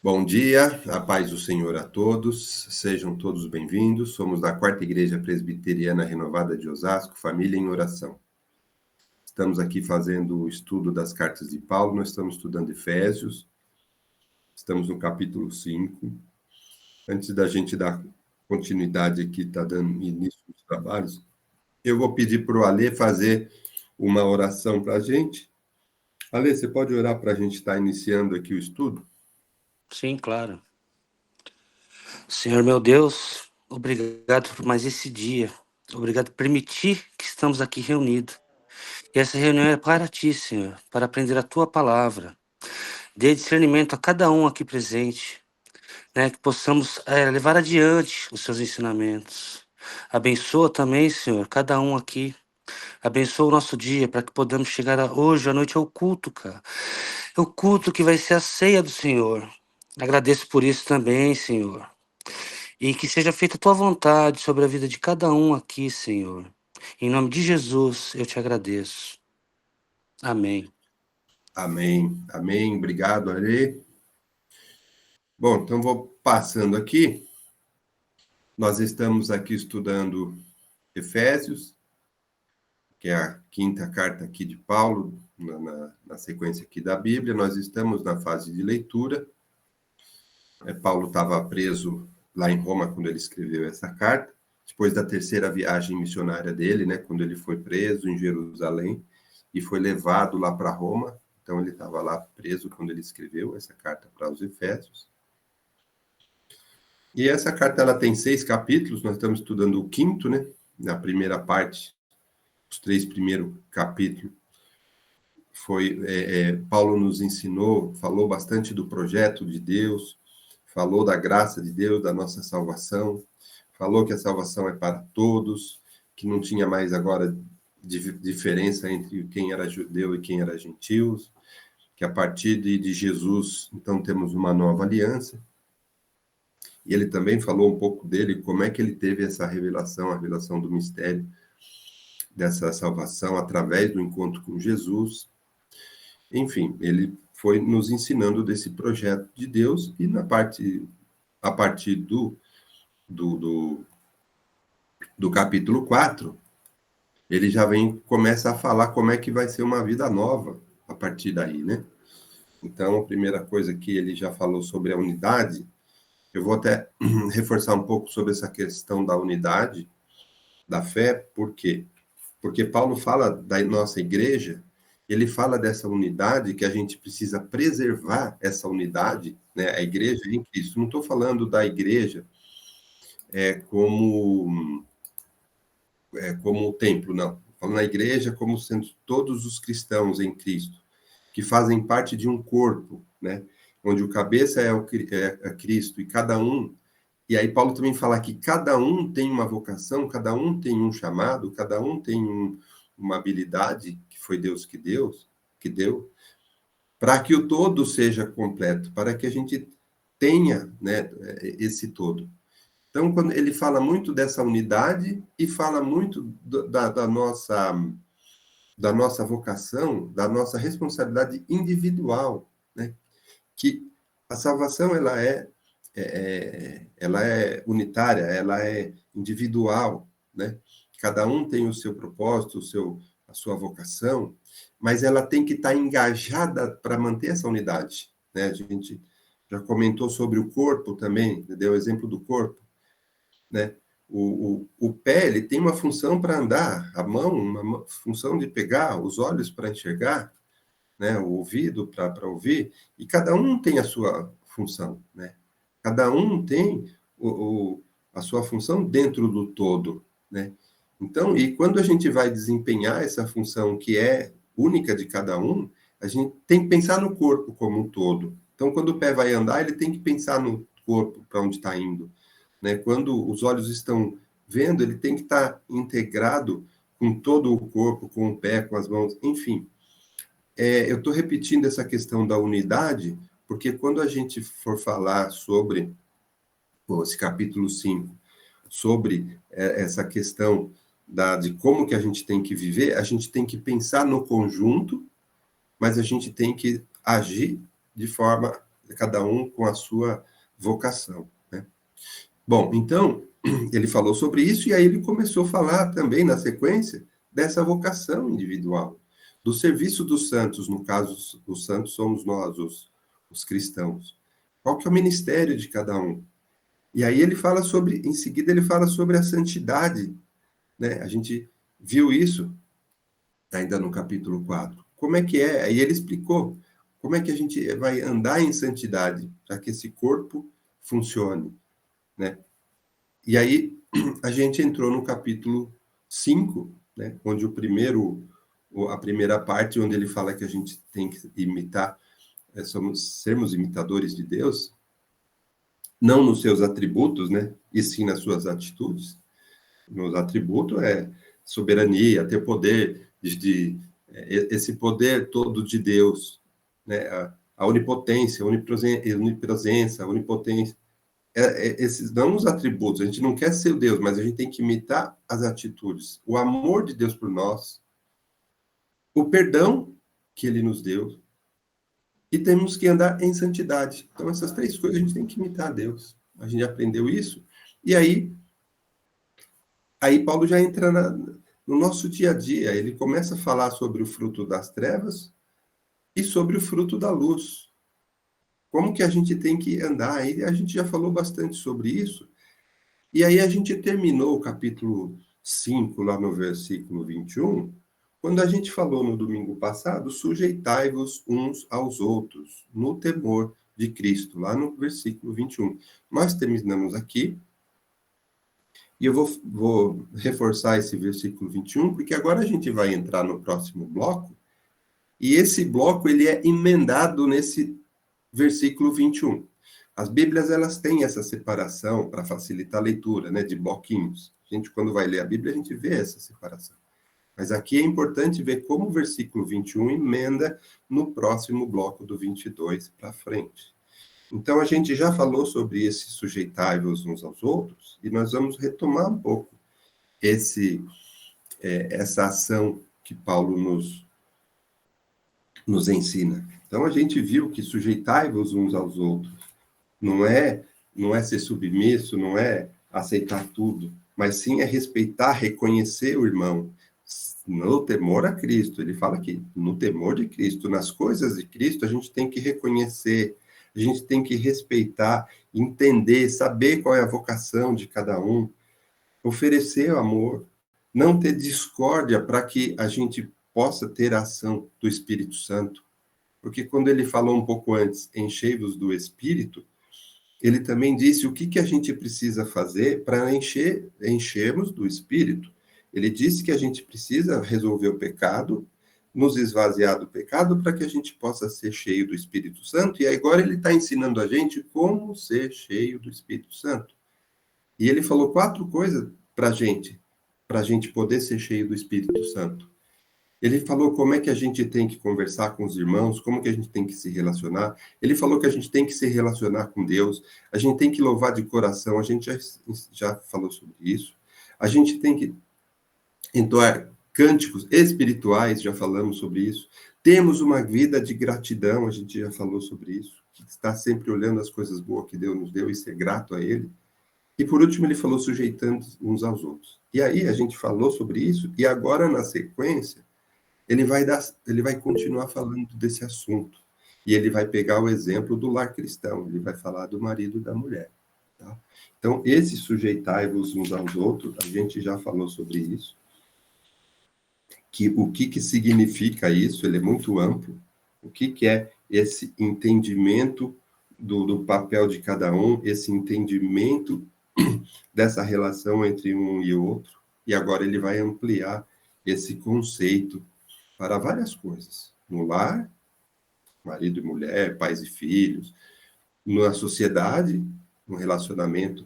Bom dia, a paz do Senhor a todos, sejam todos bem-vindos. Somos da Quarta Igreja Presbiteriana Renovada de Osasco, Família em Oração. Estamos aqui fazendo o estudo das cartas de Paulo, nós estamos estudando Efésios, estamos no capítulo 5. Antes da gente dar continuidade aqui, está dando início aos trabalhos, eu vou pedir para o Alê fazer uma oração para a gente. Alê, você pode orar para a gente estar iniciando aqui o estudo? Sim, claro. Senhor meu Deus, obrigado por mais esse dia. Obrigado por permitir que estamos aqui reunidos. E essa reunião é para ti, Senhor, para aprender a tua palavra. Dê discernimento a cada um aqui presente, né? Que possamos levar adiante os seus ensinamentos. Abençoa também, Senhor, cada um aqui. Abençoa o nosso dia para que podamos chegar hoje à noite ao culto, cara. É o culto que vai ser a ceia do Senhor. Agradeço por isso também, Senhor. E que seja feita a tua vontade sobre a vida de cada um aqui, Senhor. Em nome de Jesus, eu te agradeço. Amém. Amém, amém. Obrigado, Alê. Bom, então vou passando aqui. Nós estamos aqui estudando Efésios, que é a quinta carta aqui de Paulo, na sequência aqui da Bíblia. Nós estamos na fase de leitura. Paulo estava preso lá em Roma quando ele escreveu essa carta, depois da terceira viagem missionária dele, né, quando ele foi preso em Jerusalém e foi levado lá para Roma. Então ele estava lá preso quando ele escreveu essa carta para os Efésios. E essa carta ela tem 6 capítulos, nós estamos estudando o quinto, né? Na primeira parte, os 3 primeiros capítulos, Paulo nos ensinou, falou bastante do projeto de Deus, falou da graça de Deus, da nossa salvação, falou que a salvação é para todos, que não tinha mais agora diferença entre quem era judeu e quem era gentios, que a partir de Jesus, então, temos uma nova aliança. E ele também falou um pouco dele, como é que ele teve essa revelação, a revelação do mistério dessa salvação através do encontro com Jesus. Enfim, ele foi nos ensinando desse projeto de Deus e a partir do capítulo 4, ele já começa a falar como é que vai ser uma vida nova a partir daí, né? Então, a primeira coisa que ele já falou sobre a unidade, eu vou até reforçar um pouco sobre essa questão da unidade, da fé, por quê? Porque Paulo fala da nossa igreja, ele fala dessa unidade, que a gente precisa preservar essa unidade, né? A igreja em Cristo. Não estou falando da igreja como o templo, não. Falando na igreja como sendo todos os cristãos em Cristo, que fazem parte de um corpo, né? Onde o cabeça é Cristo, e cada um. E aí Paulo também fala que cada um tem uma vocação, cada um tem um chamado, cada um tem uma habilidade que foi Deus que deu, para que o todo seja completo, para que a gente tenha, né, esse todo. Então, quando ele fala muito dessa unidade e fala muito da nossa vocação, da nossa responsabilidade individual, né? Que a salvação ela é unitária, ela é individual, né? Cada um tem o seu propósito, a sua vocação, mas ela tem que estar engajada para manter essa unidade, né? A gente já comentou sobre o corpo também, deu o exemplo do corpo, né? O pé ele tem uma função para andar, a mão uma função de pegar, os olhos para enxergar, né? O ouvido para ouvir, e cada um tem a sua função, né? Cada um tem a sua função dentro do todo, né? Então, e quando a gente vai desempenhar essa função que é única de cada um, a gente tem que pensar no corpo como um todo. Então, quando o pé vai andar, ele tem que pensar no corpo, para onde está indo, né? Quando os olhos estão vendo, ele tem que estar integrado com todo o corpo, com o pé, com as mãos, enfim. Eu estou repetindo essa questão da unidade, porque quando a gente for falar sobre esse capítulo 5, sobre essa questão de como que a gente tem que viver, a gente tem que pensar no conjunto, mas a gente tem que agir de forma cada um com a sua vocação, né? Bom, então, ele falou sobre isso, e aí ele começou a falar também, na sequência, dessa vocação individual, do serviço dos santos, no caso, os santos somos nós, os cristãos. Qual que é o ministério de cada um? E aí ele fala sobre, em seguida ele fala sobre a santidade, né? A gente viu isso ainda no capítulo 4. Como é que é? Aí ele explicou como é que a gente vai andar em santidade para que esse corpo funcione, né? E aí a gente entrou no capítulo 5, né? Onde a primeira parte, onde ele fala que a gente tem que imitar, sermos imitadores de Deus, não nos seus atributos, né? E sim nas suas atitudes. Nos atributos é soberania, ter poder, esse poder todo de Deus, né? A onipotência, a onipresença, a onipotência. Esses não os atributos, a gente não quer ser o Deus, mas a gente tem que imitar as atitudes. O amor de Deus por nós, o perdão que ele nos deu, e temos que andar em santidade. Então, essas três coisas a gente tem que imitar a Deus. A gente aprendeu isso, e aí Paulo já entra no nosso dia a dia, ele começa a falar sobre o fruto das trevas e sobre o fruto da luz. Como que a gente tem que andar? Aí a gente já falou bastante sobre isso, e aí a gente terminou o capítulo 5, lá no versículo 21, quando a gente falou no domingo passado, sujeitai-vos uns aos outros, no temor de Cristo, lá no versículo 21. Nós terminamos aqui, e eu vou reforçar esse versículo 21, porque agora a gente vai entrar no próximo bloco, e esse bloco ele é emendado nesse versículo 21. As Bíblias, elas têm essa separação para facilitar a leitura, né, de bloquinhos. A gente, quando vai ler a Bíblia, a gente vê essa separação. Mas aqui é importante ver como o versículo 21 emenda no próximo bloco do 22 para frente. Então, a gente já falou sobre esse sujeitai-vos uns aos outros, e nós vamos retomar um pouco essa ação que Paulo nos ensina. Então, a gente viu que sujeitai-vos uns aos outros não é ser submisso, não é aceitar tudo, mas sim é respeitar, reconhecer o irmão, no temor a Cristo. Ele fala que no temor de Cristo, nas coisas de Cristo, a gente tem que reconhecer, a gente tem que respeitar, entender, saber qual é a vocação de cada um, oferecer o amor, não ter discórdia para que a gente possa ter a ação do Espírito Santo. Porque quando ele falou um pouco antes, enchei-vos do Espírito, ele também disse o que a gente precisa fazer para enchermos do Espírito. Ele disse que a gente precisa resolver o pecado, nos esvaziar do pecado, para que a gente possa ser cheio do Espírito Santo. E agora ele está ensinando a gente como ser cheio do Espírito Santo. E ele falou 4 coisas para a gente poder ser cheio do Espírito Santo. Ele falou como é que a gente tem que conversar com os irmãos, como que a gente tem que se relacionar. Ele falou que a gente tem que se relacionar com Deus, a gente tem que louvar de coração, a gente já falou sobre isso. A gente tem que entoar cânticos espirituais, já falamos sobre isso. Temos uma vida de gratidão, a gente já falou sobre isso, que está sempre olhando as coisas boas que Deus nos deu e ser grato a Ele. E por último ele falou sujeitando uns aos outros. E aí a gente falou sobre isso, e agora na sequência, ele vai continuar falando desse assunto. E ele vai pegar o exemplo do lar cristão, ele vai falar do marido e da mulher. Tá? Então, esse sujeitai-vos uns aos outros, a gente já falou sobre isso. O que significa isso? Ele é muito amplo. O que é esse entendimento do papel de cada um, esse entendimento dessa relação entre um e outro. E agora ele vai ampliar esse conceito para várias coisas. No lar, marido e mulher, pais e filhos, na sociedade, no relacionamento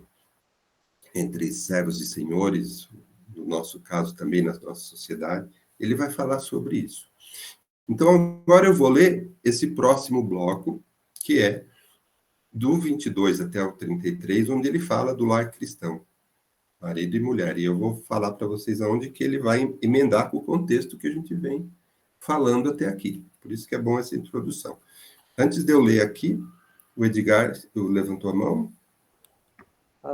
entre servos e senhores, no nosso caso também na nossa sociedade, ele vai falar sobre isso. Então, agora eu vou ler esse próximo bloco, que é do 22 até o 33, onde ele fala do lar cristão, marido e mulher. E eu vou falar para vocês aonde que ele vai emendar com o contexto que a gente vem falando até aqui. Por isso que é bom essa introdução. Antes de eu ler aqui, O Edgar levantou a mão.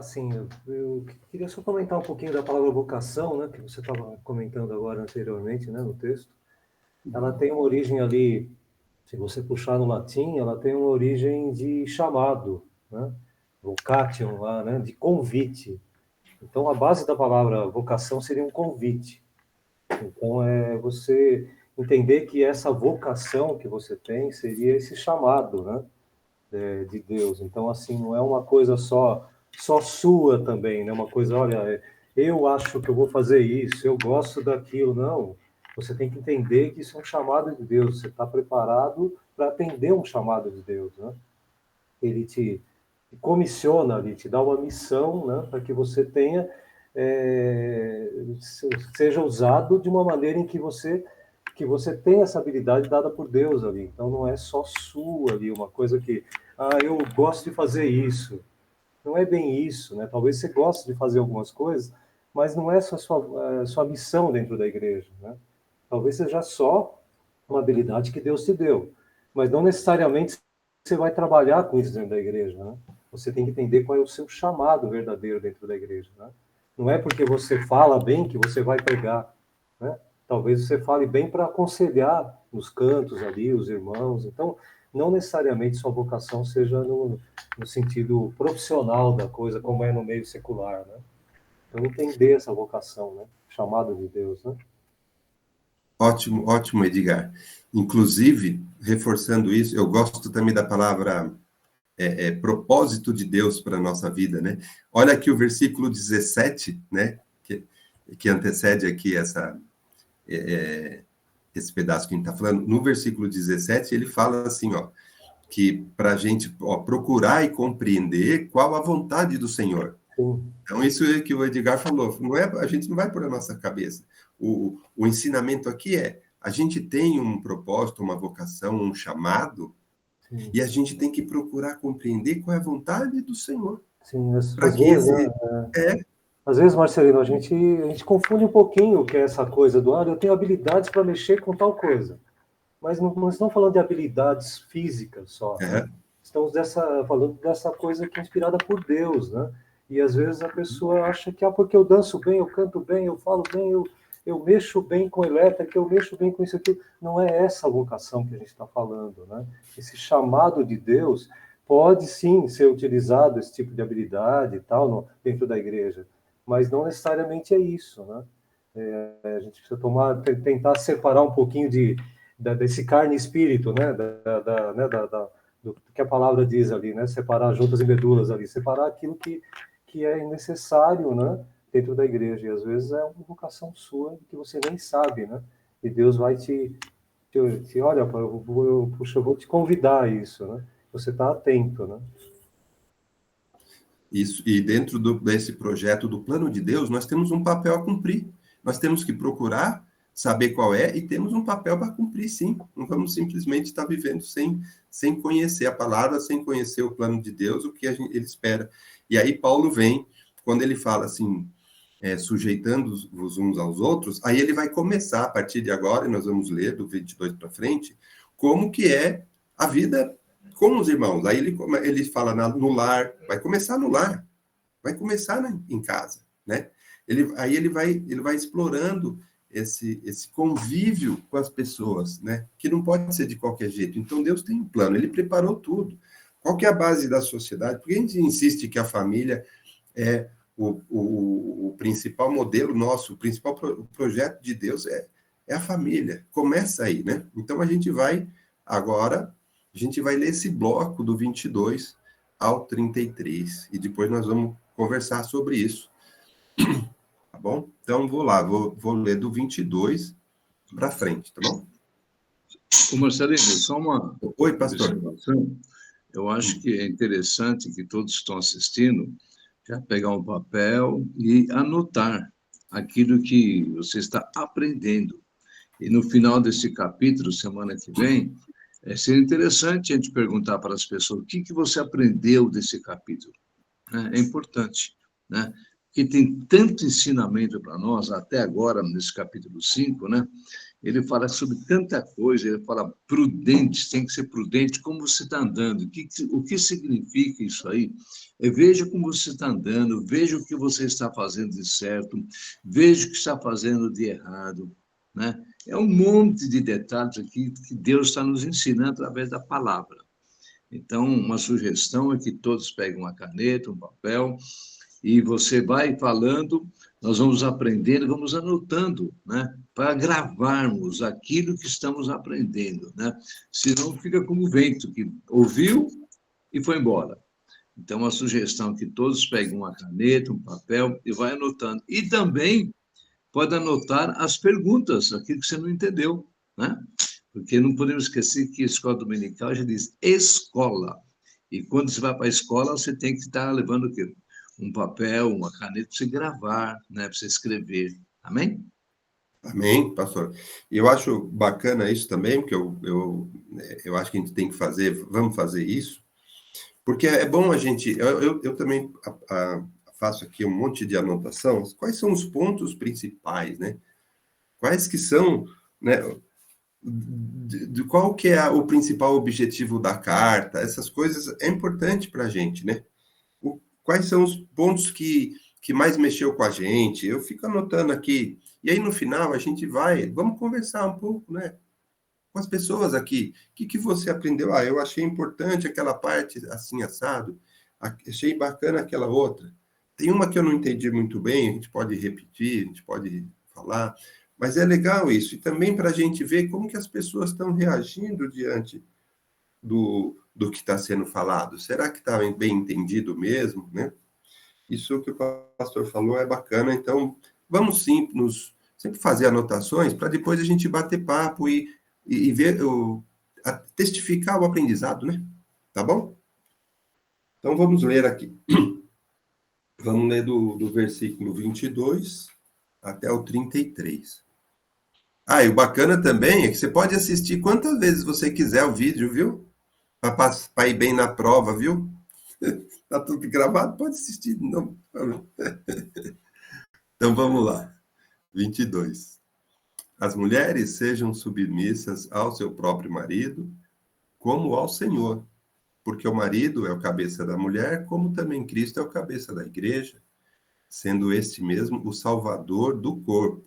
Sim, eu queria só comentar um pouquinho da palavra vocação, né, que você estava comentando agora anteriormente, né, no texto. Ela tem uma origem ali, se você puxar no latim, ela tem uma origem de chamado, né, vocatio lá, né, de convite. Então, a base da palavra vocação seria um convite. Então, é você entender que essa vocação que você tem seria esse chamado, né, de Deus. Então, assim, não é uma coisa só sua também, né? Uma coisa, olha, eu acho que eu vou fazer isso, eu gosto daquilo. Não, você tem que entender que isso é um chamado de Deus. Você está preparado para atender um chamado de Deus, né? Ele te comissiona, ele te dá uma missão, né? Para que você tenha, seja usado de uma maneira em que você tem essa habilidade dada por Deus ali. Então não é só sua ali, uma coisa que, eu gosto de fazer isso. Não é bem isso, né? Talvez você goste de fazer algumas coisas, mas não é só sua missão dentro da igreja, né? Talvez seja só uma habilidade que Deus te deu, mas não necessariamente você vai trabalhar com isso dentro da igreja, né? Você tem que entender qual é o seu chamado verdadeiro dentro da igreja, né? Não é porque você fala bem que você vai pregar, né? Talvez você fale bem para aconselhar nos cantos ali, os irmãos. Então, não necessariamente sua vocação seja no sentido profissional da coisa, como é no meio secular, né? Então, entender essa vocação, né? Chamado de Deus, né? Ótimo, ótimo, Edgar. Inclusive, reforçando isso, eu gosto também da palavra propósito de Deus para a nossa vida, né? Olha aqui o versículo 17, né? Que antecede aqui esse pedaço que a gente está falando. No versículo 17, ele fala assim, ó, que para a gente procurar e compreender qual a vontade do Senhor. Sim. Então, isso é que o Edgar falou, a gente não vai por a nossa cabeça. O ensinamento aqui a gente tem um propósito, uma vocação, um chamado, sim, e a gente tem que procurar compreender qual é a vontade do Senhor. Sim, às vezes, às vezes, Marcelino, a gente confunde um pouquinho o que é essa coisa do, eu tenho habilidades para mexer com tal coisa. Mas não estamos falando de habilidades físicas só, né? Estamos falando dessa coisa que é inspirada por Deus, né? E às vezes a pessoa acha que, porque eu danço bem, eu canto bem, eu falo bem, eu mexo bem com elétrica, eu mexo bem com isso aqui. Não é essa vocação que a gente está falando, né? Esse chamado de Deus pode sim ser utilizado, esse tipo de habilidade e tal, dentro da igreja, mas não necessariamente é isso, né? A gente precisa tentar separar um pouquinho desse carne e espírito, né? Do que a palavra diz ali, né? Separar juntas e medulas ali, separar aquilo que é necessário, né? Dentro da igreja. E às vezes é uma vocação sua que você nem sabe, né? E Deus vai olha, eu vou te convidar a isso, né? Você está atento, né? Isso, e dentro desse projeto do plano de Deus, nós temos um papel a cumprir. Nós temos que procurar saber qual é e temos um papel para cumprir, sim. Não vamos simplesmente estar vivendo sem conhecer a palavra, sem conhecer o plano de Deus, o que ele espera. E aí Paulo vem, quando ele fala assim, sujeitando-vos uns aos outros, aí ele vai começar, a partir de agora, e nós vamos ler do 22 para frente, como que é a vida com os irmãos. Aí ele fala no lar, vai começar no lar, vai começar em casa, né? Aí ele vai explorando esse convívio com as pessoas, né? Que não pode ser de qualquer jeito. Então, Deus tem um plano, ele preparou tudo. Qual que é a base da sociedade? Por que a gente insiste que a família é o principal modelo nosso, o principal projeto de Deus é a família. Começa aí, né? Então, a gente vai ler esse bloco do 22 ao 33, e depois nós vamos conversar sobre isso. Tá bom? Então, vou ler do 22 para frente, tá bom? Ô Marcelino, só uma... Oi, pastor. Eu acho que é interessante que todos que estão assistindo já pegar um papel e anotar aquilo que você está aprendendo. E no final desse capítulo, semana que vem, seria interessante a gente perguntar para as pessoas o que você aprendeu desse capítulo. É importante, né? Porque tem tanto ensinamento para nós, até agora, nesse capítulo 5, né? ele fala sobre tanta coisa, ele fala prudente, tem que ser prudente, como você está andando, o que significa isso aí? Veja como você está andando, veja o que você está fazendo de certo, veja o que está fazendo de errado, né? É um monte de detalhes aqui que Deus está nos ensinando através da palavra. Então, uma sugestão é que todos peguem uma caneta, um papel, e você vai falando, nós vamos aprendendo, vamos anotando, né? Para gravarmos aquilo que estamos aprendendo, né? Senão fica como o vento, que ouviu e foi embora. Então, a sugestão é que todos peguem uma caneta, um papel e vai anotando. E também pode anotar as perguntas, aquilo que você não entendeu, né? Porque não podemos esquecer que a escola dominical já diz escola. E quando você vai para a escola, você tem que estar levando o quê? Um papel, uma caneta para você gravar, né? Para você escrever. Amém? Amém, pastor. E eu acho bacana isso também, porque eu acho que a gente tem que fazer, vamos fazer isso, porque é bom a gente. Eu também faço aqui um monte de anotação. Quais são os pontos principais, né? Quais que são, né? De qual que é o principal objetivo da carta? Essas coisas é importante para a gente, né? Quais são os pontos que mais mexeu com a gente? Eu fico anotando aqui. E aí, no final, a gente vamos conversar um pouco, né? Com as pessoas aqui. O que você aprendeu? Ah, eu achei importante aquela parte assim, assado. Achei bacana aquela outra. Tem uma que eu não entendi muito bem, a gente pode repetir, a gente pode falar. Mas é legal isso. E também para a gente ver como que as pessoas estão reagindo diante do que está sendo falado. Será que está bem entendido mesmo, né? Isso que o pastor falou é bacana. Então, vamos sim sempre fazer anotações para depois a gente bater papo e ver, testificar o aprendizado, né? Tá bom? Então, vamos ler aqui. Vamos ler do versículo 22 até o 33. Ah, e o bacana também é que você pode assistir quantas vezes você quiser o vídeo, viu? Para ir bem na prova, viu? Tá tudo gravado, pode assistir. Não. Então vamos lá. 22. As mulheres sejam submissas ao seu próprio marido, como ao Senhor, porque o marido é o cabeça da mulher, como também Cristo é o cabeça da igreja, sendo este mesmo o salvador do corpo.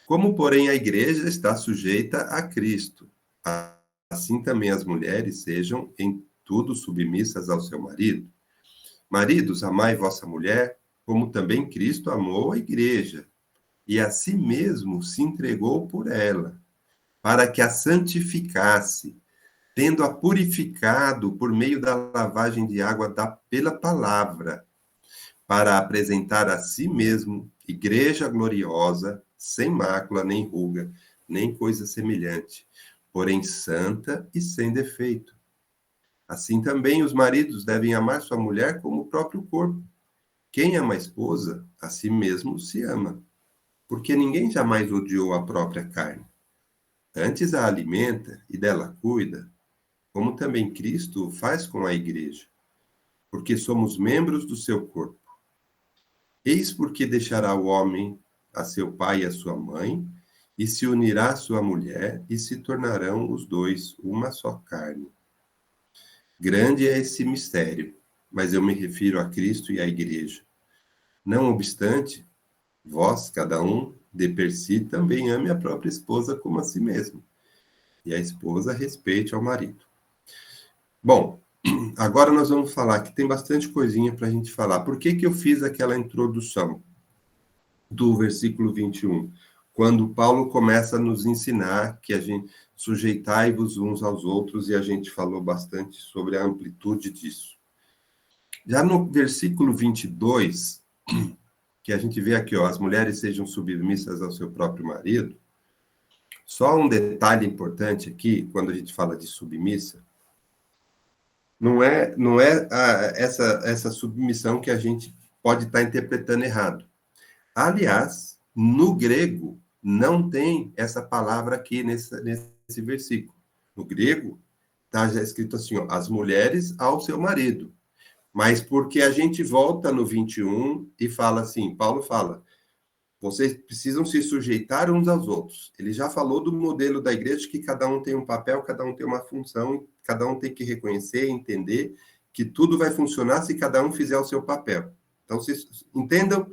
Como, porém, a igreja está sujeita a Cristo, assim também as mulheres sejam em tudo submissas ao seu marido. Maridos, amai vossa mulher, como também Cristo amou a igreja, e a si mesmo se entregou por ela, para que a santificasse, tendo-a purificado por meio da lavagem de água pela palavra, para apresentar a si mesmo igreja gloriosa, sem mácula, nem ruga, nem coisa semelhante, porém santa e sem defeito. Assim também os maridos devem amar sua mulher como o próprio corpo. Quem ama a esposa, a si mesmo se ama, porque ninguém jamais odiou a própria carne. Antes a alimenta e dela cuida, como também Cristo faz com a igreja, porque somos membros do seu corpo. Eis porque deixará o homem a seu pai e a sua mãe, e se unirá à sua mulher, e se tornarão os dois uma só carne. Grande é esse mistério, mas eu me refiro a Cristo e à igreja. Não obstante, vós, cada um, de per si, também ame a própria esposa como a si mesmo, e a esposa respeite ao marido. Bom, agora nós vamos falar que tem bastante coisinha para a gente falar. Por que eu fiz aquela introdução do versículo 21? Quando Paulo começa a nos ensinar que a gente sujeitai-vos uns aos outros, e a gente falou bastante sobre a amplitude disso. Já no versículo 22, que a gente vê aqui, ó, as mulheres sejam submissas ao seu próprio marido, só um detalhe importante aqui, quando a gente fala de submissa, não é essa submissão que a gente pode estar interpretando errado. Aliás, no grego, não tem essa palavra aqui nesse versículo. No grego, está já escrito assim, ó, as mulheres ao seu marido. Mas porque a gente volta no 21 e fala assim, Paulo fala, vocês precisam se sujeitar uns aos outros. Ele já falou do modelo da igreja, que cada um tem um papel, cada um tem uma função, cada um tem que reconhecer, entender que tudo vai funcionar se cada um fizer o seu papel. Então, vocês entendam,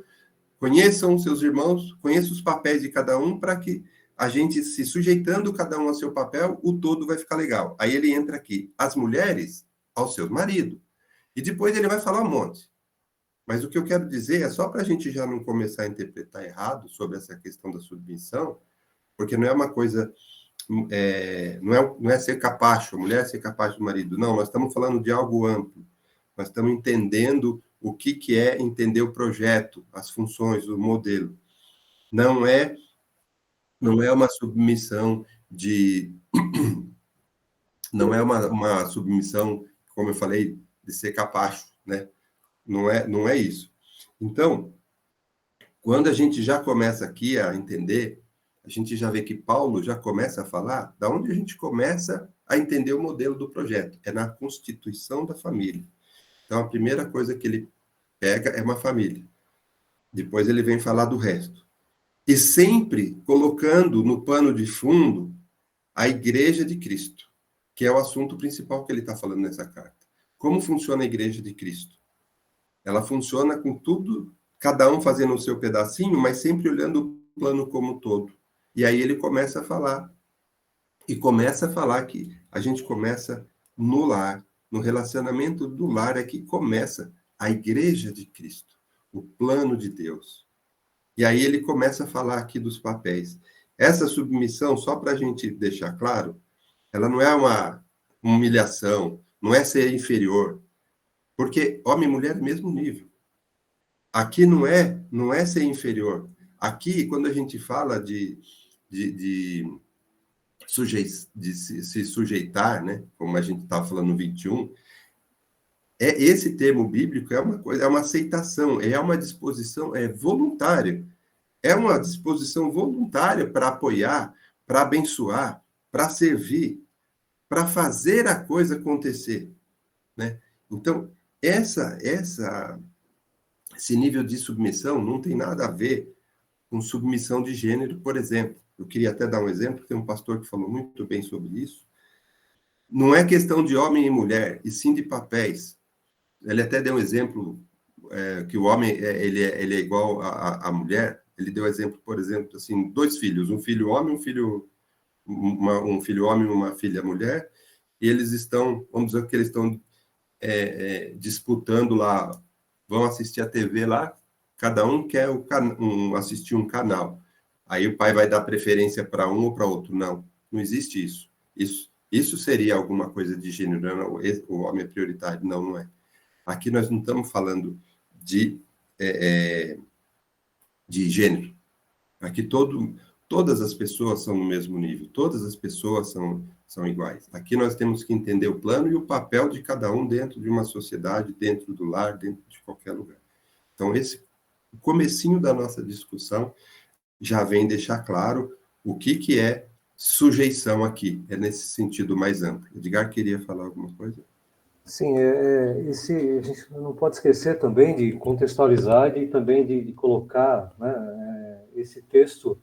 conheçam seus irmãos, conheçam os papéis de cada um, para que a gente, se sujeitando cada um ao seu papel, o todo vai ficar legal. Aí ele entra aqui, as mulheres ao seu marido. E depois ele vai falar um monte. Mas o que eu quero dizer é só para a gente já não começar a interpretar errado sobre essa questão da submissão, porque não é uma coisa, não é ser capacho, a mulher ser capacho do marido. Não, nós estamos falando de algo amplo. Nós estamos entendendo o que é entender o projeto, as funções, o modelo. Não é uma submissão de... Não é uma submissão, como eu falei, de ser capacho, né? Não é isso. Então, quando a gente já começa aqui a entender, a gente já vê que Paulo já começa a falar da onde a gente começa a entender o modelo do projeto. É na constituição da família. Então, a primeira coisa que ele pega é uma família. Depois ele vem falar do resto. E sempre colocando no pano de fundo a igreja de Cristo, que é o assunto principal que ele está falando nessa carta. Como funciona a igreja de Cristo? Ela funciona com tudo, cada um fazendo o seu pedacinho, mas sempre olhando o plano como um todo. E aí ele começa a falar. E começa a falar que a gente começa no lar, no relacionamento do lar é que começa a igreja de Cristo, o plano de Deus. E aí ele começa a falar aqui dos papéis. Essa submissão, só para a gente deixar claro, ela não é uma humilhação, não é ser inferior, porque homem e mulher é mesmo nível. Aqui não é ser inferior. Aqui, quando a gente fala de se sujeitar, né? Como a gente estava falando no 21, esse termo bíblico é uma coisa, é uma aceitação, é uma disposição, é voluntária. É uma disposição voluntária para apoiar, para abençoar, para servir, para fazer a coisa acontecer, né? Então, esse nível de submissão não tem nada a ver com submissão de gênero, por exemplo. Eu queria até dar um exemplo, tem um pastor que falou muito bem sobre isso. Não é questão de homem e mulher, e sim de papéis. Ele até deu um exemplo que o homem ele é igual à mulher. Ele deu exemplo, por exemplo, assim, 2 filhos, um filho homem, um filho homem e uma filha mulher, e eles estão, vamos dizer que eles estão disputando lá, vão assistir a TV lá, cada um quer assistir um canal. Aí o pai vai dar preferência para um ou para outro. Não existe isso. Isso seria alguma coisa de gênero. Não, o homem é prioritário. Não é. Aqui nós não estamos falando de gênero. Aqui todas as pessoas são no mesmo nível. Todas as pessoas são iguais. Aqui nós temos que entender o plano e o papel de cada um dentro de uma sociedade, dentro do lar, dentro de qualquer lugar. Então, o comecinho da nossa discussão já vem deixar claro o que é sujeição aqui. É nesse sentido mais amplo. Edgar queria falar alguma coisa? Sim, a gente não pode esquecer também de contextualizar e também de colocar, né, esse texto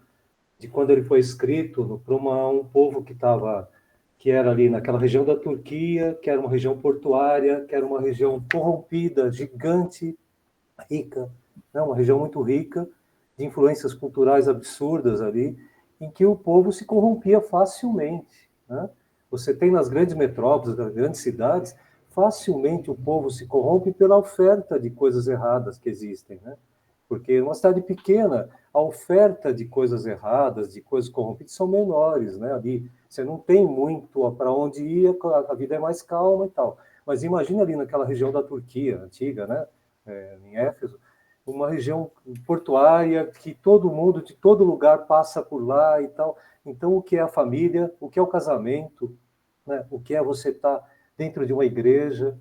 de quando ele foi escrito para um povo que era ali naquela região da Turquia, que era uma região portuária, que era uma região corrompida, gigante, rica, né, uma região muito rica, de influências culturais absurdas ali, em que o povo se corrompia facilmente, né? Você tem nas grandes metrópoles, nas grandes cidades, facilmente o povo se corrompe pela oferta de coisas erradas que existem, né? Porque numa cidade pequena, a oferta de coisas erradas, de coisas corrompidas, são menores, né? Ali você não tem muito para onde ir, a vida é mais calma e tal. Mas imagina ali naquela região da Turquia antiga, né? Em Éfeso, uma região portuária que todo mundo, de todo lugar, passa por lá e tal. Então, o que é a família? O que é o casamento? Né? O que é você estar dentro de uma igreja?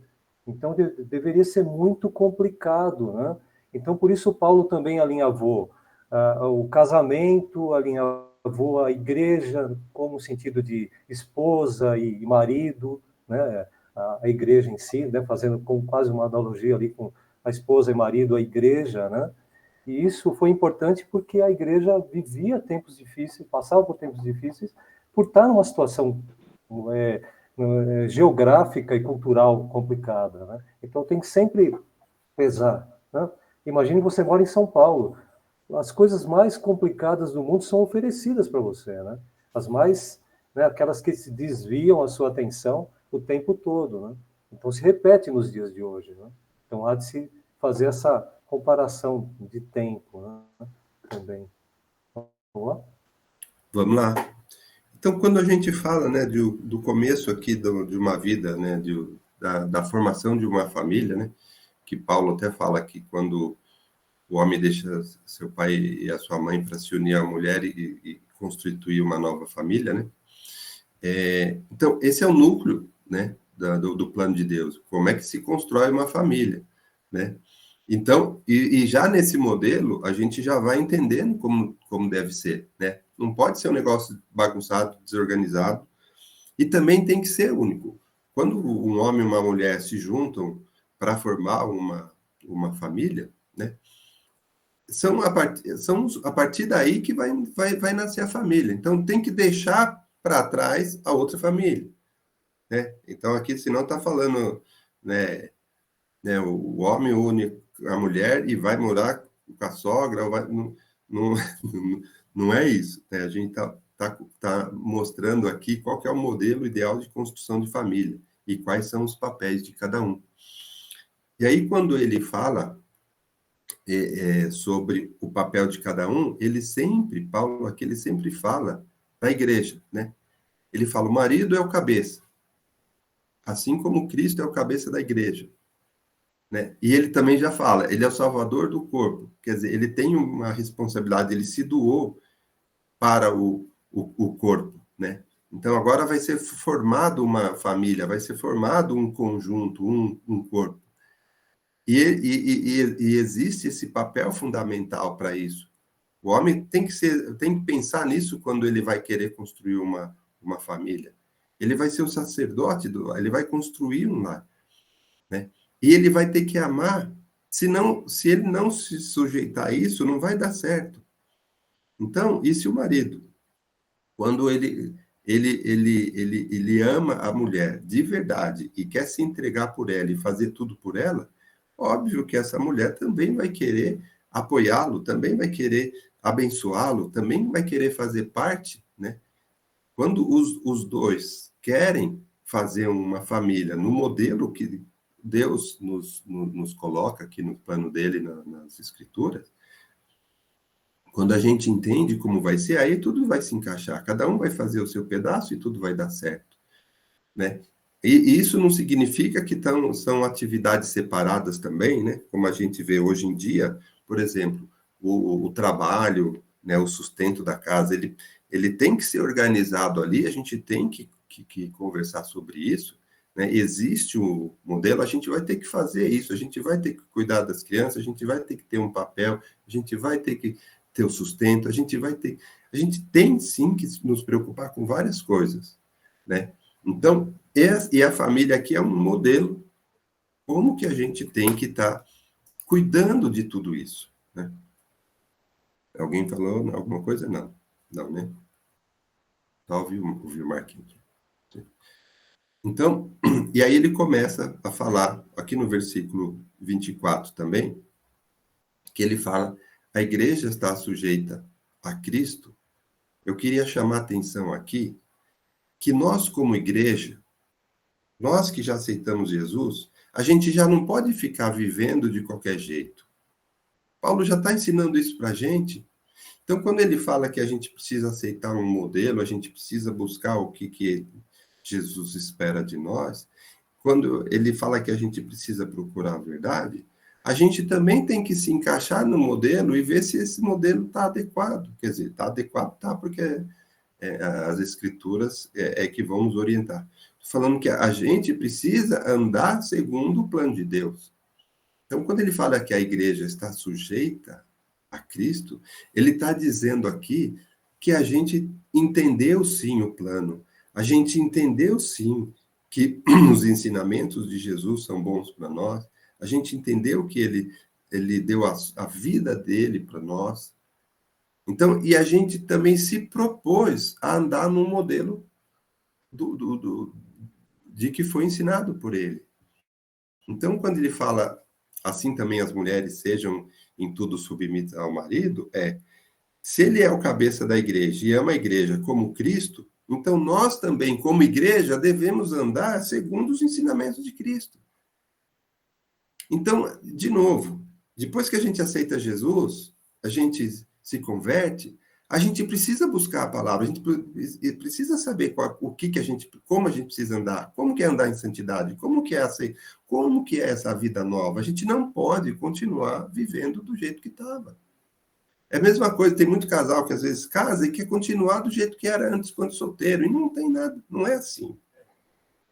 Então, deveria ser muito complicado, né? Então, por isso, Paulo também alinhavou o casamento, alinhavou a igreja como sentido de esposa e marido, né? A igreja em si, né? Fazendo quase uma analogia ali com a esposa e marido, a igreja, né? E isso foi importante porque a igreja vivia tempos difíceis, passava por tempos difíceis, por estar numa situação geográfica e cultural complicada, né? Então tem que sempre pesar, né? Imagine você mora em São Paulo, as coisas mais complicadas do mundo são oferecidas para você, né? As mais, né, aquelas que se desviam a sua atenção o tempo todo, né? Então se repete nos dias de hoje, né? Então há de se fazer essa comparação de tempo, né? Também. Boa? Vamos lá. Então, quando a gente fala, né, do começo aqui de uma vida, né, da formação de uma família, né, que Paulo até fala que quando o homem deixa seu pai e a sua mãe para se unir à mulher e constituir uma nova família, né? Então, esse é o núcleo, né, do plano de Deus. Como é que se constrói uma família, né? Então, e já nesse modelo, a gente já vai entendendo como deve ser, né? Não pode ser um negócio bagunçado, desorganizado, e também tem que ser único. Quando um homem e uma mulher se juntam para formar uma família, né? São a partir daí que vai nascer a família. Então, tem que deixar para trás a outra família, né? Então, aqui, senão está falando, né, o homem une a mulher e vai morar com a sogra, não, não é isso, né? A gente tá mostrando aqui qual que é o modelo ideal de construção de família e quais são os papéis de cada um. E aí, quando ele fala sobre o papel de cada um, Paulo aqui, ele sempre fala da igreja, né? Ele fala, o marido é o cabeça, assim como Cristo é o cabeça da igreja, né? E ele também já fala, ele é o salvador do corpo, quer dizer, ele tem uma responsabilidade, ele se doou para o corpo, né? Então, agora vai ser formado uma família, vai ser formado um conjunto, um corpo. E existe esse papel fundamental para isso. O homem tem que pensar nisso quando ele vai querer construir uma família. Ele vai ser o sacerdote, ele vai construir um lar, né? E ele vai ter que amar, se ele não se sujeitar a isso, não vai dar certo. Então, e se o marido, quando ele ama a mulher de verdade e quer se entregar por ela e fazer tudo por ela, óbvio que essa mulher também vai querer apoiá-lo, também vai querer abençoá-lo, também vai querer fazer parte, né? Quando os dois querem fazer uma família no modelo que Deus nos coloca aqui no plano dele, nas Escrituras, quando a gente entende como vai ser, aí tudo vai se encaixar. Cada um vai fazer o seu pedaço e tudo vai dar certo, né? E isso não significa que são atividades separadas também, né? Como a gente vê hoje em dia, por exemplo, o trabalho, né, o sustento da casa, ele tem que ser organizado ali, a gente tem que conversar sobre isso, né? Existe um modelo, a gente vai ter que fazer isso, a gente vai ter que cuidar das crianças, a gente vai ter que ter um papel, a gente vai ter que ter o sustento, a gente tem sim que nos preocupar com várias coisas, né? Então, e a família aqui é um modelo, como que a gente tem que estar cuidando de tudo isso, né? Alguém falou alguma coisa? Não. Não, né? Só ouviu o Marquinhos. Então, e aí ele começa a falar, aqui no versículo 24 também, que ele fala, a igreja está sujeita a Cristo. Eu queria chamar a atenção aqui, que nós como igreja, nós que já aceitamos Jesus, a gente já não pode ficar vivendo de qualquer jeito. Paulo já está ensinando isso para a gente. Então, quando ele fala que a gente precisa aceitar um modelo, a gente precisa buscar o que Jesus espera de nós, quando ele fala que a gente precisa procurar a verdade, a gente também tem que se encaixar no modelo e ver se esse modelo está adequado. Quer dizer, está adequado, tá, porque as escrituras que vão nos orientar. Estou falando que a gente precisa andar segundo o plano de Deus. Então, quando ele fala que a igreja está sujeita a Cristo, ele está dizendo aqui que a gente entendeu sim o plano, a gente entendeu sim que os ensinamentos de Jesus são bons para nós, a gente entendeu que ele ele deu a vida dele para nós. Então, e a gente também se propôs a andar no modelo de que foi ensinado por ele. Então, quando ele fala, assim também as mulheres sejam em tudo submissas ao marido, se ele é o cabeça da igreja e ama a igreja como Cristo, então nós também, como igreja, devemos andar segundo os ensinamentos de Cristo. Então, de novo, depois que a gente aceita Jesus, a gente se converte, a gente precisa buscar a palavra, a gente precisa saber como a gente precisa andar, como que é andar em santidade, como que é essa vida nova. A gente não pode continuar vivendo do jeito que estava. É a mesma coisa, tem muito casal que às vezes casa e quer continuar do jeito que era antes, quando solteiro, e não tem nada, não é assim.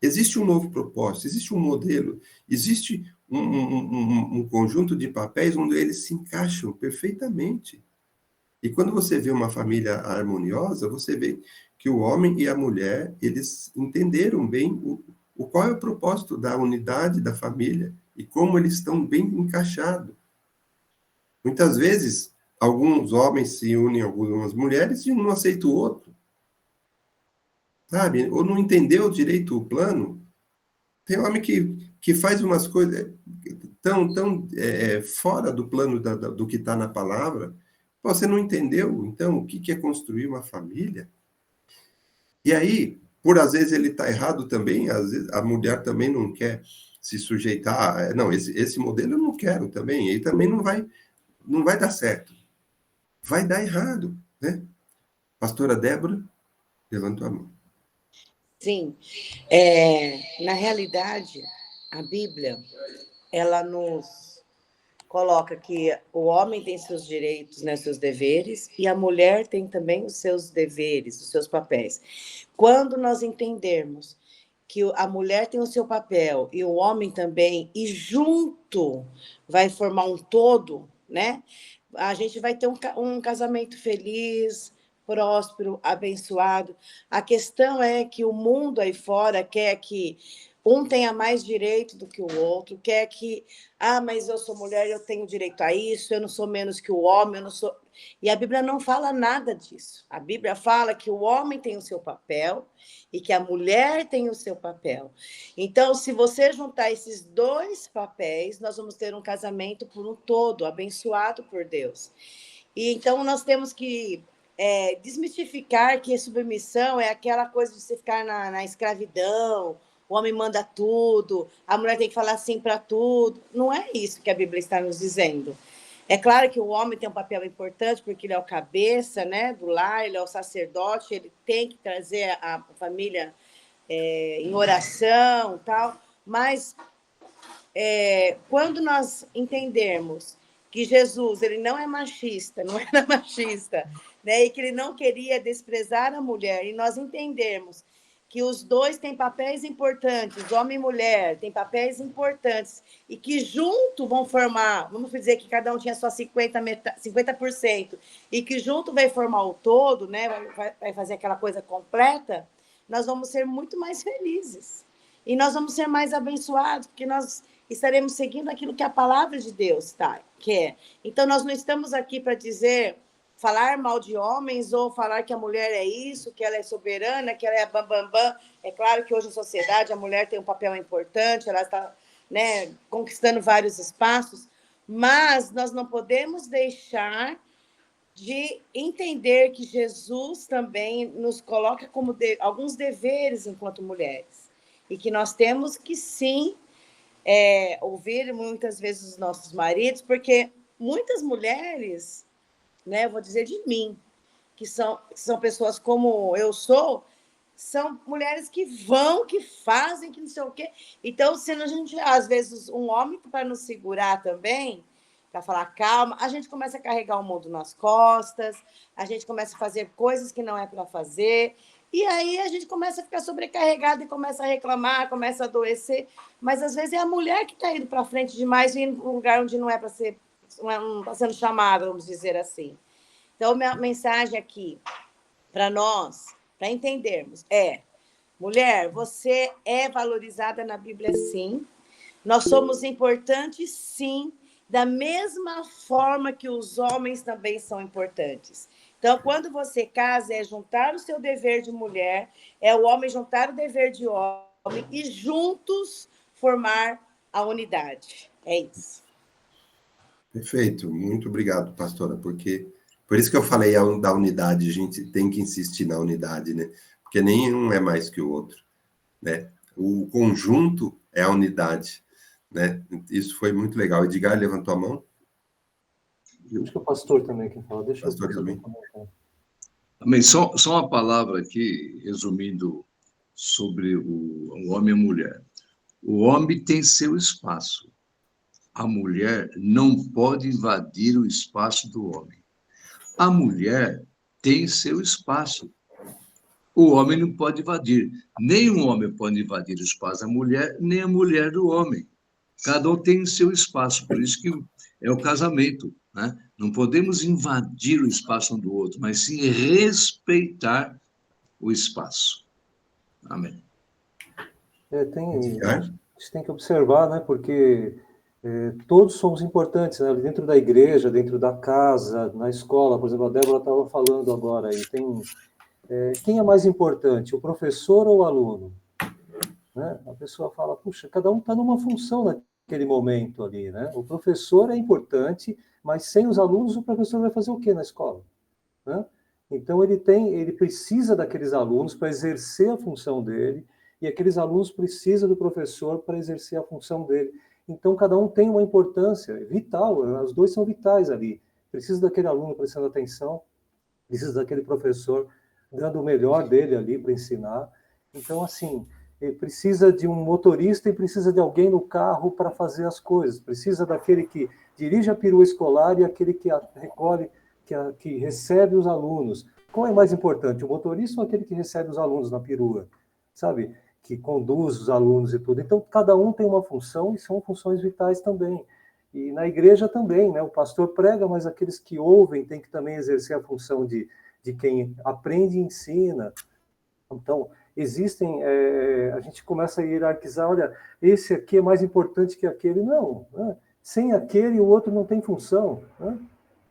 Existe um novo propósito, existe um modelo, existe um conjunto de papéis onde eles se encaixam perfeitamente. E quando você vê uma família harmoniosa, você vê que o homem e a mulher, eles entenderam bem qual é o propósito da unidade da família e como eles estão bem encaixados. Muitas vezes, alguns homens se unem a algumas mulheres e um não aceita o outro. Sabe? Ou não entendeu direito o plano. Tem homem que faz umas coisas tão fora do plano do que está na palavra. Você não entendeu, então, o que é construir uma família? E aí, às vezes ele está errado também, às vezes a mulher também não quer se sujeitar. Não, esse modelo eu não quero também, e também não vai dar certo. Vai dar errado, né? Pastora Débora, levantou a mão. Sim. Na realidade, a Bíblia, ela nos coloca que o homem tem seus direitos, né, seus deveres, e a mulher tem também os seus deveres, os seus papéis. Quando nós entendermos que a mulher tem o seu papel e o homem também, e junto vai formar um todo, né? A gente vai ter um casamento feliz, próspero, abençoado. A questão é que o mundo aí fora quer que um tenha mais direito do que o outro, quer que, mas eu sou mulher, eu tenho direito a isso, eu não sou menos que o homem, eu não sou... E a Bíblia não fala nada disso. A Bíblia fala que o homem tem o seu papel e que a mulher tem o seu papel. Então, se você juntar esses dois papéis, nós vamos ter um casamento por um todo, abençoado por Deus. E então, nós temos que desmistificar que a submissão é aquela coisa de você ficar na escravidão, o homem manda tudo, a mulher tem que falar sim para tudo. Não é isso que a Bíblia está nos dizendo. É claro que o homem tem um papel importante, porque ele é o cabeça, né, do lar, ele é o sacerdote, ele tem que trazer a família em oração, tal. Mas quando nós entendermos que Jesus ele não é machista, não era machista, né, e que ele não queria desprezar a mulher, e nós entendermos que os dois têm papéis importantes, homem e mulher, têm papéis importantes, e que junto vão formar, vamos dizer que cada um tinha só 50%, e que junto vai formar o todo, né, vai fazer aquela coisa completa, nós vamos ser muito mais felizes. E nós vamos ser mais abençoados, porque nós estaremos seguindo aquilo que a palavra de Deus quer. Então, nós não estamos aqui para falar mal de homens ou falar que a mulher é isso, que ela é soberana, que ela é bambambam. É claro que hoje, em sociedade, a mulher tem um papel importante, ela está, né, conquistando vários espaços, mas nós não podemos deixar de entender que Jesus também nos coloca como alguns deveres enquanto mulheres, e que nós temos que, sim, ouvir muitas vezes os nossos maridos, porque muitas mulheres... né, vou dizer de mim, que são pessoas como eu sou, são mulheres que vão, que fazem, que não sei o quê. Então, se a gente, às vezes, um homem para nos segurar também, para falar calma, a gente começa a carregar o mundo nas costas, a gente começa a fazer coisas que não é para fazer, e aí a gente começa a ficar sobrecarregado e começa a reclamar, começa a adoecer, mas às vezes é a mulher que está indo para frente demais e indo para um lugar onde não é para ser... não está sendo chamada, vamos dizer assim. Então, minha mensagem aqui para nós, para entendermos, mulher, você é valorizada na Bíblia, sim. Nós somos importantes, sim. da mesma forma que os homens também são importantes. Então, quando você casa, é juntar o seu dever de mulher, é o homem juntar o dever de homem e juntos formar a unidade. É isso. Perfeito. Muito obrigado, pastora, porque por isso que eu falei da unidade, a gente tem que insistir na unidade, né? Porque nenhum é mais que o outro, né? O conjunto é a unidade, né? Isso foi muito legal. Edgar levantou a mão. Acho que o pastor também quem fala. Deixa Pastor eu também. Amém. Só uma palavra aqui, resumindo sobre o homem e a mulher. O homem tem seu espaço. A mulher não pode invadir o espaço do homem. A mulher tem seu espaço. O homem não pode invadir. Nem o homem pode invadir o espaço da mulher, nem a mulher do homem. Cada um tem seu espaço. Por isso que é o casamento, né? Não podemos invadir o espaço um do outro, mas sim respeitar o espaço. Amém. A gente tem que observar, né? Porque todos somos importantes, né? Dentro da igreja, dentro da casa, na escola. Por exemplo, a Débora estava falando agora aí. Quem é mais importante, o professor ou o aluno? Né? A pessoa fala, puxa, cada um está numa função naquele momento ali, né? O professor é importante, mas sem os alunos o professor vai fazer o quê na escola? Né? Então ele precisa daqueles alunos para exercer a função dele, e aqueles alunos precisam do professor para exercer a função dele. Então cada um tem uma importância vital, os dois são vitais ali. Precisa daquele aluno prestando atenção, precisa daquele professor dando o melhor dele ali para ensinar. Então, assim, ele precisa de um motorista e precisa de alguém no carro para fazer as coisas. Precisa daquele que dirige a perua escolar e aquele que recolhe, que recebe os alunos. Qual é mais importante, o motorista ou aquele que recebe os alunos na perua? Sabe? Que conduz os alunos e tudo. Então, cada um tem uma função e são funções vitais também. E na igreja também, né? O pastor prega, mas aqueles que ouvem têm que também exercer a função de quem aprende e ensina. Então, existem, a gente começa a hierarquizar, olha, esse aqui é mais importante que aquele. Não, né? Sem aquele, o outro não tem função. Né?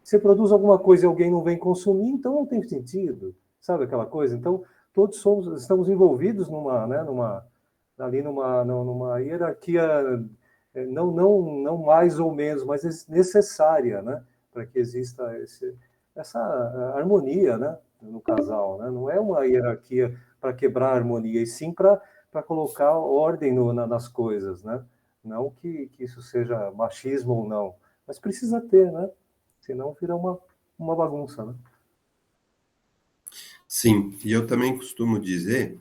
Você produz alguma coisa e alguém não vem consumir, então não tem sentido. Sabe aquela coisa? Então, todos estamos envolvidos numa hierarquia, não mais ou menos, mas necessária, né? Para que exista essa harmonia, né, no casal, né? Não é uma hierarquia para quebrar a harmonia, e sim para colocar ordem nas coisas, né? Não que isso seja machismo ou não, mas precisa ter, né? Senão vira uma bagunça, né? Sim, e eu também costumo dizer,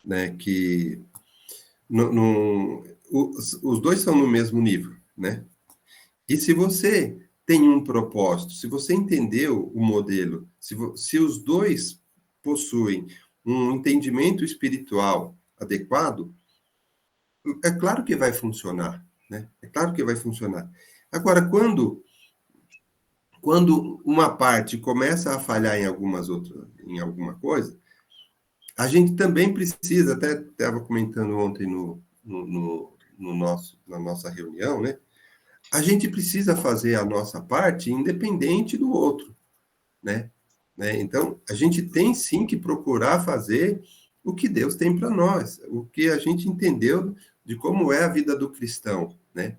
né, que os dois são no mesmo nível, né? E se você tem um propósito, se você entendeu o modelo, se os dois possuem um entendimento espiritual adequado, é claro que vai funcionar, né? É claro que vai funcionar. Agora, quando uma parte começa a falhar em alguma coisa, a gente também precisa, até estava comentando ontem na nossa reunião, né? A gente precisa fazer a nossa parte independente do outro, né? Então, a gente tem sim que procurar fazer o que Deus tem para nós, o que a gente entendeu de como é a vida do cristão, né?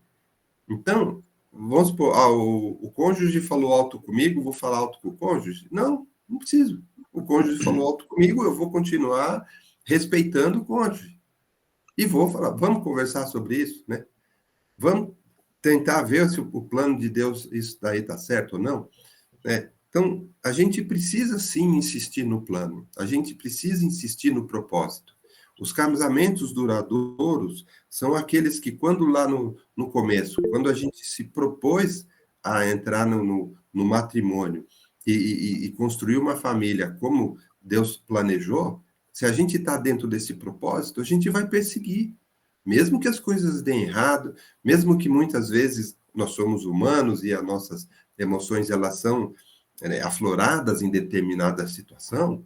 Então, vamos supor, o cônjuge falou alto comigo, vou falar alto com o cônjuge? Não preciso. O cônjuge falou alto comigo, eu vou continuar respeitando o cônjuge. E vou falar, vamos conversar sobre isso, né? Vamos tentar ver se o plano de Deus, isso daí está certo ou não, né? Então, a gente precisa sim insistir no plano, a gente precisa insistir no propósito. Os casamentos duradouros são aqueles que, quando lá no começo, quando a gente se propôs a entrar no matrimônio e construir uma família como Deus planejou, se a gente está dentro desse propósito, a gente vai perseguir. Mesmo que as coisas deem errado, mesmo que muitas vezes nós somos humanos e as nossas emoções elas são afloradas em determinada situação,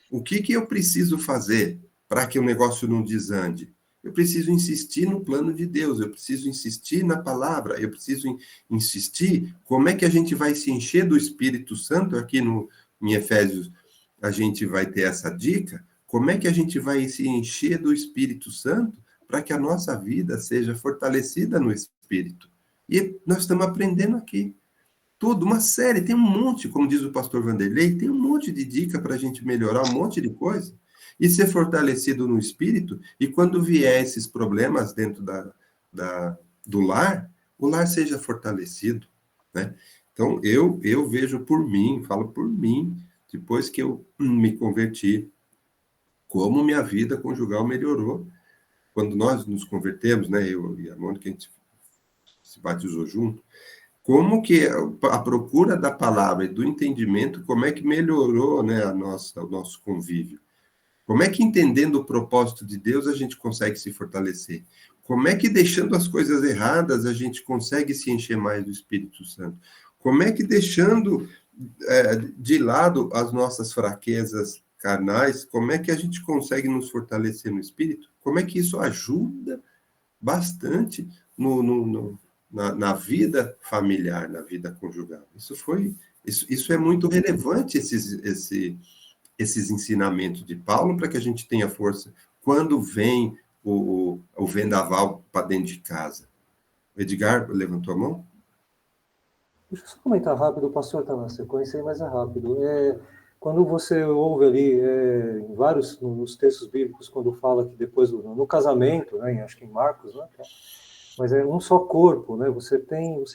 o que eu preciso fazer para que o negócio não desande? Eu preciso insistir no plano de Deus, eu preciso insistir na palavra, eu preciso insistir como é que a gente vai se encher do Espírito Santo. Aqui em Efésios a gente vai ter essa dica, como é que a gente vai se encher do Espírito Santo para que a nossa vida seja fortalecida no Espírito. E nós estamos aprendendo aqui. Tudo, uma série, tem um monte, como diz o pastor Vanderlei, tem um monte de dica para a gente melhorar um monte de coisa e ser fortalecido no espírito, e quando vier esses problemas dentro do lar, o lar seja fortalecido, né? Então, eu vejo por mim, falo por mim, depois que eu me converti, como minha vida conjugal melhorou. Quando nós nos convertemos, né, eu e a Mônica, a gente se batizou junto, como que a procura da palavra e do entendimento, como é que melhorou, né, o nosso convívio? Como é que, entendendo o propósito de Deus, a gente consegue se fortalecer? Como é que, deixando as coisas erradas, a gente consegue se encher mais do Espírito Santo? Como é que, deixando de lado as nossas fraquezas carnais, como é que a gente consegue nos fortalecer no Espírito? Como é que isso ajuda bastante na vida familiar, na vida conjugal? Isso é muito relevante, esses ensinamentos de Paulo, para que a gente tenha força quando vem o vendaval para dentro de casa. O Edgar levantou a mão? Deixa eu só comentar rápido, o pastor está na sequência aí, mas é rápido. Quando você ouve ali, em vários nos textos bíblicos, quando fala que depois, no casamento, né, acho que em Marcos, né, mas é um só corpo, né, você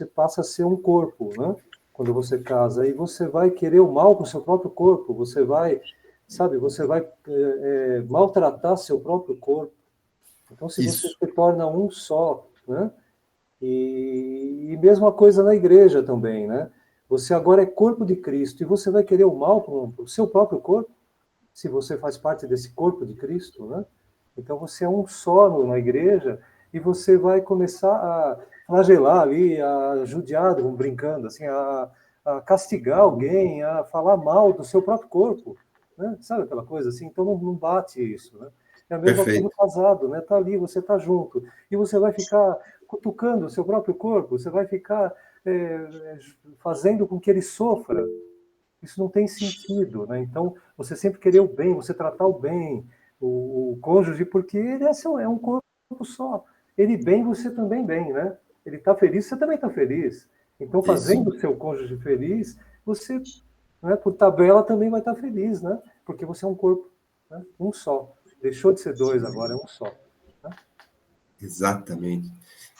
passa a ser um corpo, né, quando você casa, e você vai querer o mal com o seu próprio corpo, você vai maltratar seu próprio corpo. Então, se você se torna um só, né, e mesma coisa na igreja também, né, você agora é corpo de Cristo, e você vai querer o mal para o seu próprio corpo, se você faz parte desse corpo de Cristo, né? Então você é um só na igreja, e você vai começar a flagelar ali, a judiar, brincando, assim, a castigar alguém, a falar mal do seu próprio corpo, né? Sabe aquela coisa assim? Então não bate isso, né? É a mesma coisa no casado, né? Tá ali, você tá junto, e você vai ficar cutucando o seu próprio corpo, você vai ficar fazendo com que ele sofra. Isso não tem sentido, né? Então, você sempre querer o bem, você tratar o bem, o cônjuge, porque ele é um corpo só. Ele bem, você também bem, né? Ele está feliz, você também está feliz. Então, fazendo o seu cônjuge feliz, você, né, por tabela, também vai estar feliz, né? Porque você é um corpo, né? Um só. Deixou de ser dois, agora é um só. Né? Exatamente.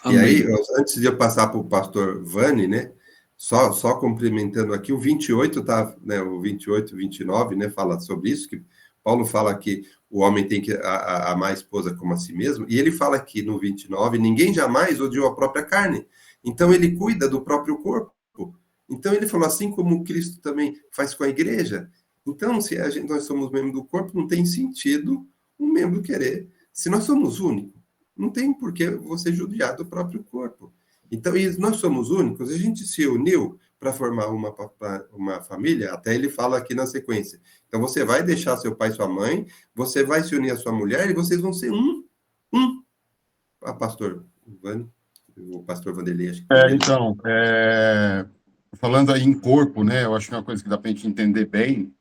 Amém. E aí, antes de eu passar para o pastor Vani, né, só complementando aqui, o 28, tá, né, o 28 e 29, né, fala sobre isso, que Paulo fala que o homem tem que amar a esposa como a si mesmo, e ele fala aqui no 29, ninguém jamais odiou a própria carne, então ele cuida do próprio corpo. Então ele falou, assim como Cristo também faz com a igreja, então se nós somos membro do corpo, não tem sentido um membro querer, se nós somos únicos, não tem por que você judiar do próprio corpo. Então, nós somos únicos, a gente se uniu para formar uma família, até ele fala aqui na sequência. Então, você vai deixar seu pai e sua mãe, você vai se unir à sua mulher, e vocês vão ser um. Pastor Vani, o pastor Vanderlei, acho que... Então, falando aí em corpo, né, eu acho que é uma coisa que dá para a gente entender bem,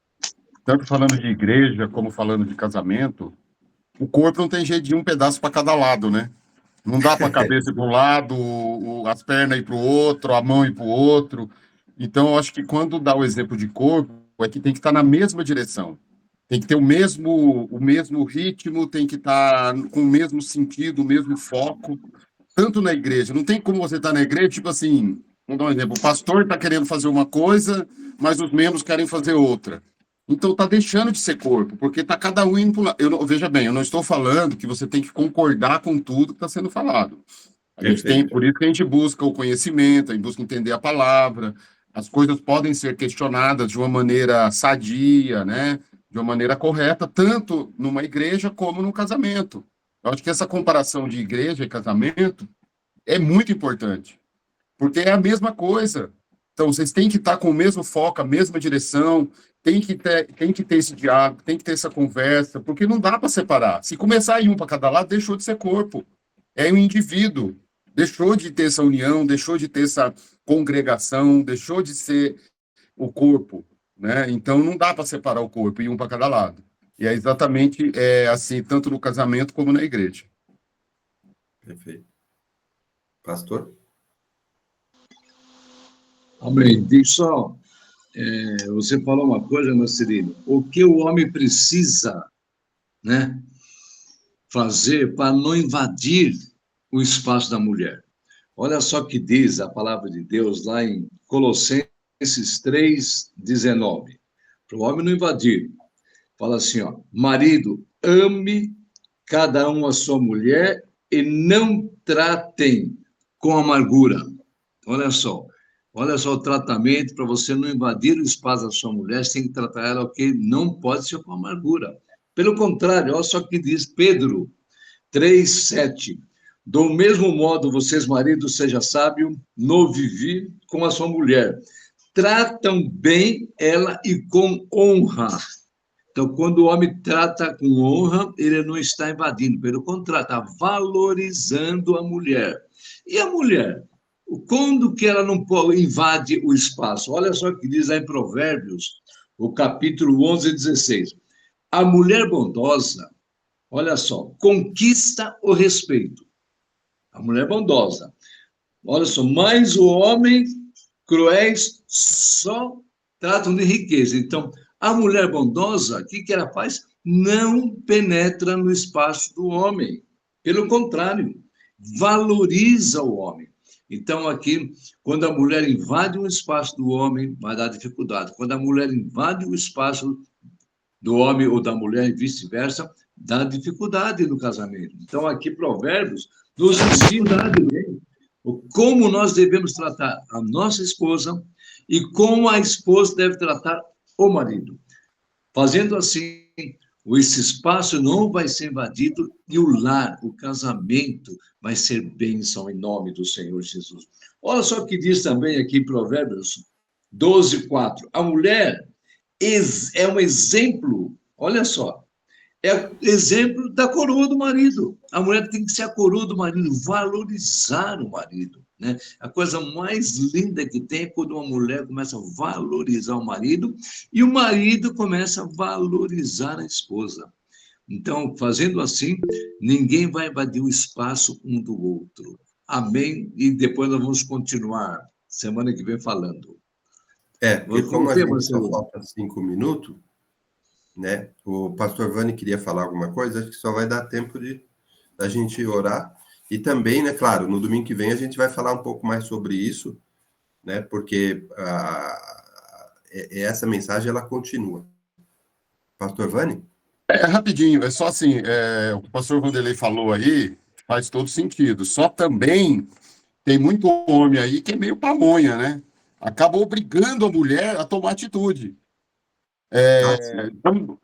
tanto falando de igreja, como falando de casamento, o corpo não tem jeito de um pedaço para cada lado, né? Não dá para a cabeça ir para um lado, as pernas ir para o outro, a mão ir para o outro. Então, eu acho que quando dá o exemplo de corpo, é que tem que estar na mesma direção. Tem que ter o mesmo ritmo, tem que estar com o mesmo sentido, o mesmo foco, tanto na igreja. Não tem como você estar na igreja, tipo assim, vamos dar um exemplo, o pastor está querendo fazer uma coisa, mas os membros querem fazer outra. Então, está deixando de ser corpo, porque está cada um indo para o lado. Veja bem, eu não estou falando que você tem que concordar com tudo que está sendo falado. Por isso que a gente busca o conhecimento, a gente busca entender a palavra. As coisas podem ser questionadas de uma maneira sadia, né? De uma maneira correta, tanto numa igreja como no casamento. Eu acho que essa comparação de igreja e casamento é muito importante, porque é a mesma coisa. Então, vocês têm que estar com o mesmo foco, a mesma direção, tem que ter esse diálogo, tem que ter essa conversa, porque não dá para separar. Se começar a ir um para cada lado, deixou de ser corpo. É um indivíduo. Deixou de ter essa união, deixou de ter essa congregação, deixou de ser o corpo, né? Então, não dá para separar o corpo e um para cada lado. E é exatamente assim, tanto no casamento como na igreja. Perfeito. Pastor? Amém. Deixa só, você falou uma coisa, Marcelino, o que o homem precisa, né, fazer para não invadir o espaço da mulher. Olha só o que diz a palavra de Deus lá em Colossenses 3:19. Para o homem não invadir. Fala assim, ó, marido, ame cada um a sua mulher e não tratem com amargura. Olha só o tratamento para você não invadir o espaço da sua mulher, você tem que tratar ela o que não pode ser com amargura. Pelo contrário, olha só o que diz Pedro 3:7. Do mesmo modo, vocês, maridos, seja sábio no viver com a sua mulher. Tratam bem ela e com honra. Então, quando o homem trata com honra, ele não está invadindo, pelo contrário, está valorizando a mulher. E a mulher? Quando que ela não invade o espaço? Olha só o que diz lá em Provérbios, o capítulo 11:16. A mulher bondosa, olha só, conquista o respeito. A mulher bondosa. Olha só, mas o homem cruéis só tratam de riqueza. Então, a mulher bondosa, o que ela faz? Não penetra no espaço do homem. Pelo contrário, valoriza o homem. Então, aqui, quando a mulher invade um espaço do homem, vai dar dificuldade. Quando a mulher invade o espaço do homem ou da mulher e vice-versa, dá dificuldade no casamento. Então, aqui, Provérbios nos ensina também como nós devemos tratar a nossa esposa e como a esposa deve tratar o marido. Fazendo assim, esse espaço não vai ser invadido e o lar, o casamento, vai ser bênção em nome do Senhor Jesus. Olha só o que diz também aqui em Provérbios 12:4. A mulher é um exemplo, olha só, é exemplo da coroa do marido. A mulher tem que ser a coroa do marido, valorizar o marido, né? A coisa mais linda que tem é quando uma mulher começa a valorizar o marido e o marido começa a valorizar a esposa. Então, fazendo assim, ninguém vai invadir o espaço um do outro. Amém? E depois nós vamos continuar semana que vem falando. Porque como a gente só falta 5 minutos, né? O pastor Vani queria falar alguma coisa, acho que só vai dar tempo da gente orar. E também, né, claro, no domingo que vem a gente vai falar um pouco mais sobre isso, né? Porque essa mensagem, ela continua. Pastor Vani? Rapidinho, é só assim, o que o pastor Vanderlei falou aí faz todo sentido. Só também tem muito homem aí que é meio pamonha, né? Acaba obrigando a mulher a tomar atitude.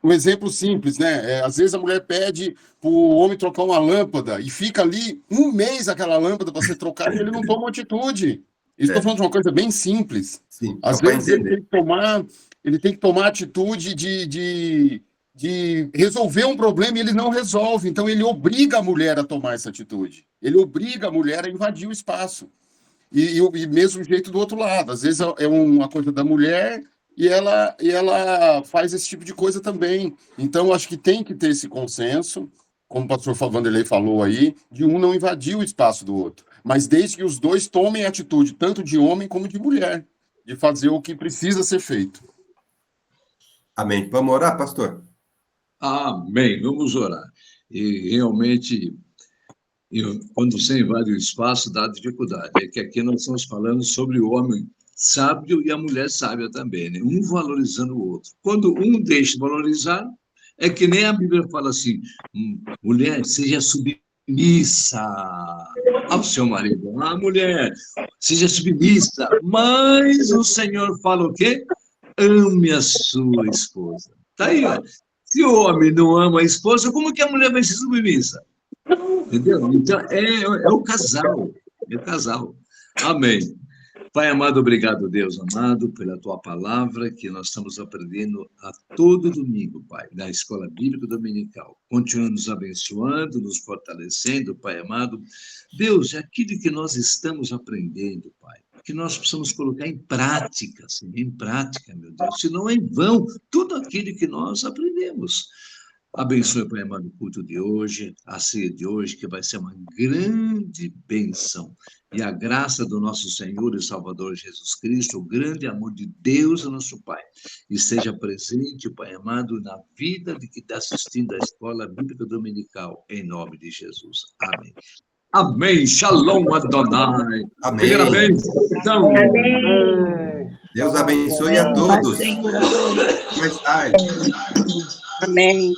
Um exemplo simples, né? Às vezes a mulher pede para o homem trocar uma lâmpada e fica ali um mês aquela lâmpada para ser trocada e ele não toma atitude. Estou falando de uma coisa bem simples. Sim, às vezes ele tem que tomar atitude de resolver um problema e ele não resolve. Então ele obriga a mulher a tomar essa atitude. Ele obriga a mulher a invadir o espaço. E mesmo jeito do outro lado. Às vezes é uma coisa da mulher e ela faz esse tipo de coisa também. Então, acho que tem que ter esse consenso, como o pastor Vanderlei falou aí, de um não invadir o espaço do outro. Mas desde que os dois tomem atitude, tanto de homem como de mulher, de fazer o que precisa ser feito. Amém. Vamos orar, pastor? Amém. Vamos orar. E realmente, quando você invade o espaço, dá dificuldade. É que aqui nós estamos falando sobre o homem sábio e a mulher sábia também, né? Um valorizando o outro. Quando um deixa de valorizar, é que nem a Bíblia fala assim, mulher, seja submissa ao seu marido. Mulher, seja submissa. Mas o Senhor fala o quê? Ame a sua esposa. Tá aí, ó. Se o homem não ama a esposa, como que a mulher vai ser submissa? Entendeu? Então, é o casal. É o casal. Amém. Pai amado, obrigado, Deus amado, pela tua palavra que nós estamos aprendendo a todo domingo, Pai, na Escola Bíblica Dominical. Continua nos abençoando, nos fortalecendo, Pai amado. Deus, é aquilo que nós estamos aprendendo, Pai, que nós precisamos colocar em prática, sim, em prática, meu Deus, senão é em vão tudo aquilo que nós aprendemos. Abençoe, Pai amado, o culto de hoje, a ceia de hoje, que vai ser uma grande bênção. E a graça do nosso Senhor e Salvador Jesus Cristo, o grande amor de Deus, nosso Pai, esteja presente, Pai amado, na vida de quem está assistindo à Escola Bíblica Dominical, em nome de Jesus. Amém. Amém. Shalom, Adonai. Amém. Fica na bênção. Então, Deus abençoe a todos. Mais tarde. Amém.